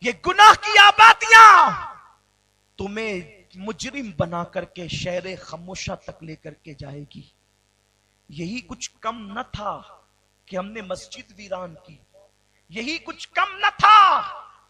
یہ گناہ کی آبادیاں تمہیں مجرم بنا کر کے شہر خاموشہ تک لے کر کے جائے گی. یہی کچھ کم نہ تھا کہ ہم نے مسجد ویران کی. یہی کچھ کم نہ تھا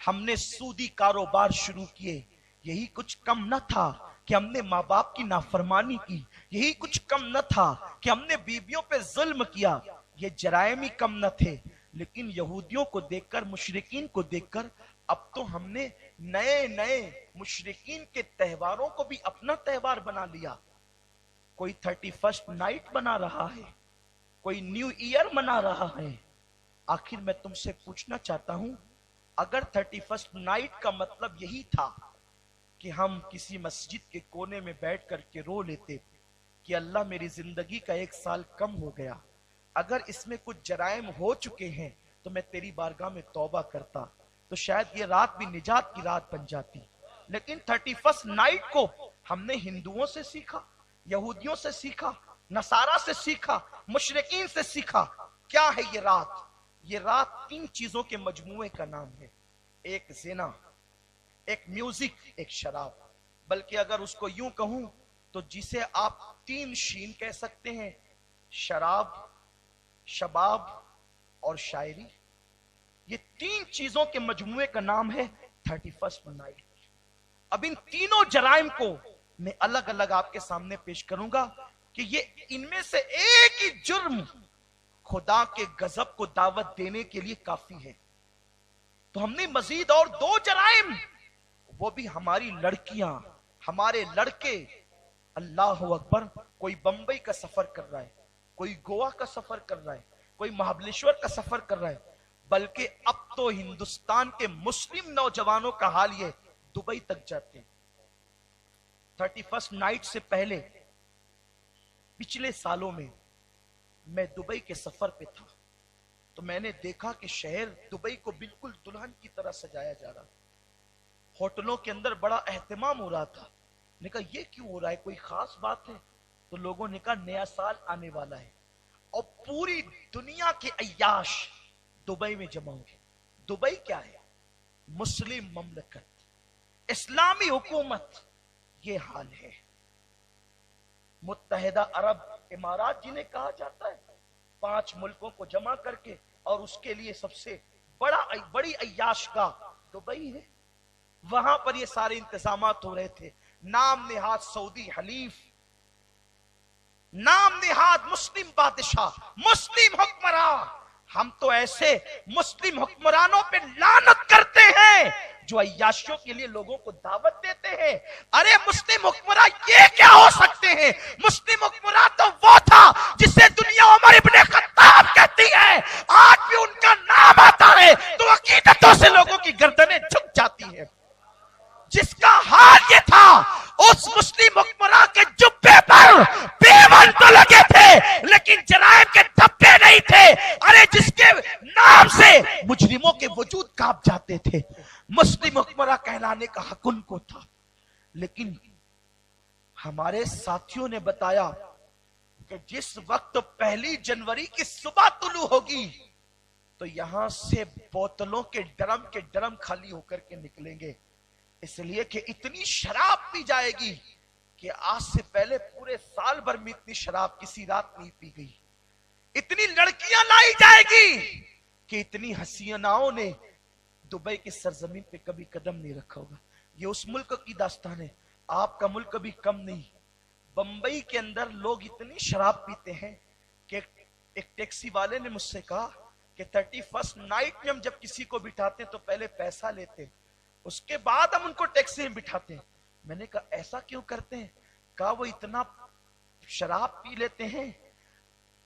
ہم نے سودی کاروبار شروع کیے. یہی کچھ کم نہ تھا کہ ہم نے ماں باپ کی نافرمانی کی. یہی کچھ کم نہ تھا کہ ہم نے بیویوں پہ ظلم کیا. یہ جرائم ہی کم نہ تھے. لیکن یہودیوں کو دیکھ کر, مشرکین کو دیکھ کر, اب تو ہم نے نئے نئے مشرکین کے تہواروں کو بھی اپنا تہوار بنا لیا. کوئی 31 نائٹ بنا رہا ہے, کوئی نیو ایئر منا رہا ہے. آخر میں تم سے پوچھنا چاہتا ہوں, اگر 31 نائٹ کا مطلب یہی تھا کہ ہم کسی مسجد کے کونے میں بیٹھ کر کے رو لیتے کہ اللہ میری زندگی کا 1 سال کم ہو گیا, اگر اس میں کچھ جرائم ہو چکے ہیں تو میں تیری بارگاہ میں توبہ کرتا, تو شاید یہ رات بھی نجات کی رات بن جاتی. لیکن 31 نائٹ کو ہم نے ہندوؤں سے سیکھا, یہودیوں سے سیکھا, نصارہ سے سیکھا, مشرکین سے سیکھا. کیا ہے یہ رات؟ یہ رات 3 چیزوں کے مجموعے کا نام ہے. ایک زنا, ایک میوزک, ایک شراب. بلکہ اگر اس کو یوں کہوں تو جسے آپ 3 شین کہہ سکتے ہیں, شراب, شباب اور شاعری. یہ 3 چیزوں کے مجموعے کا نام ہے 31 نائٹ. اب ان تینوں جرائم کو میں الگ الگ آپ کے سامنے پیش کروں گا کہ یہ ان میں سے ایک ہی جرم خدا کے غضب کو دعوت دینے کے لیے کافی ہے. تو ہم نے مزید اور 2 جرائم, وہ بھی ہماری لڑکیاں, ہمارے لڑکے, اللہ اکبر, کوئی بمبئی کا سفر کر رہا ہے, کوئی گوا کا سفر کر رہا ہے, کوئی مہابلیشور کا سفر کر رہا ہے. بلکہ اب تو ہندوستان کے مسلم نوجوانوں کا حال یہ دبئی تک جاتے ہیں. 31 نائٹ سے پہلے پچھلے سالوں میں میں دبئی کے سفر پہ تھا, تو میں نے دیکھا کہ شہر دبئی کو بالکل دلہن کی طرح سجایا جا رہا. ہوٹلوں کے اندر بڑا اہتمام ہو رہا تھا. نے کہا یہ کیوں ہو رہا ہے, کوئی خاص بات ہے؟ تو لوگوں نے کہا نیا سال آنے والا ہے اور پوری دنیا کے عیاش دبئی میں جمع ہوں گے. دبئی کیا ہے؟ مسلم مملکت, اسلامی حکومت. یہ حال ہے. متحدہ عرب امارات جنہیں کہا جاتا ہے, 5 ملکوں کو جمع کر کے, اور اس کے لیے سب سے بڑی عیاش گاہ دبئی ہے. وہاں پر یہ سارے انتظامات ہو رہے تھے. نام نہاد سعودی حلیف, نام نہاد مسلم بادشاہ, مسلم حکمراں. ہم تو ایسے مسلم حکمرانوں پہ لعنت کرتے ہیں جو عیاشیوں کے لیے لوگوں کو دعوت دیتے ہیں. ارے مسلم حکمراں یہ کیا ہو سکتے ہیں؟ مسلم حکمراں تو وہ تھا جسے دنیا عمر ابن خطاب کہتی ہے. آج بھی ان کا نام آتا ہے تو عقیدتوں سے لوگوں کی گردنیں جھک جاتی ہیں. جس کا حال یہ تھا, اس مسلم حکمراں کے جبے پر پیون تو لگے تھے لیکن جرائم کے دھبے نہیں تھے. ارے جس کے نام سے مجرموں کے وجود کانپ جاتے تھے, مسلم حکمراں کہلانے کا حق ان کو تھا. لیکن ہمارے ساتھیوں نے بتایا کہ جس وقت 1 جنوری کی صبح طلوع ہوگی تو یہاں سے بوتلوں کے ڈرم خالی ہو کر کے نکلیں گے. اس لیے کہ اتنی شراب پی جائے گی کہ آج سے پہلے پورے سال بھر میں اتنی شراب کسی رات نہیں پی گئی. اتنی لڑکیاں لائی جائے گی کہ اتنی حسیناؤں نے دبئی کی سرزمین پہ کبھی قدم نہیں رکھا ہوگا. یہ اس ملک کی داستان ہے. آپ کا ملک کبھی کم نہیں. بمبئی کے اندر لوگ اتنی شراب پیتے ہیں کہ ایک ٹیکسی والے نے مجھ سے کہا کہ 31 نائٹ میں ہم جب کسی کو بٹھاتے ہیں تو پہلے پیسہ لیتے ہیں, اس کے بعد ہم ان کو ٹیکسی میں بٹھاتے ہیں. میں نے کہا ایسا کیوں کرتے ہیں؟ کہا وہ اتنا شراب پی لیتے ہیں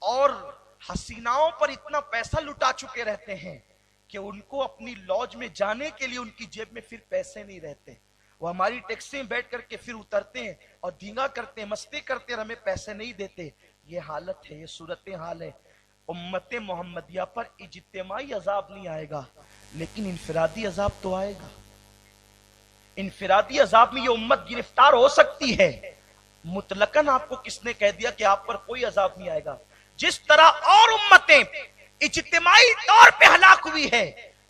اور حسیناؤں پر اتنا پیسہ لٹا چکے رہتے ہیں کہ ان کو اپنی لاج میں جانے کے لیے ان کی جیب میں پھر پیسے نہیں رہتے. وہ ہماری ٹیکسی میں بیٹھ کر کے پھر اترتے ہیں اور دھینگا کرتے ہیں, مستی کرتے ہیں, اور ہمیں پیسے نہیں دیتے. یہ حالت ہے, یہ صورتحال ہے. امت محمدیہ پر اجتماعی عذاب نہیں آئے گا لیکن انفرادی عذاب تو آئے گا. انفرادی عذاب میں یہ امت گرفتار ہو سکتی ہے. مطلقاً آپ کو کس نے کہہ دیا کہ آپ پر کوئی عذاب نہیں آئے گا؟ جس طرح اور امتیں اجتماعی طور پہ ہلاک ہوئی ہے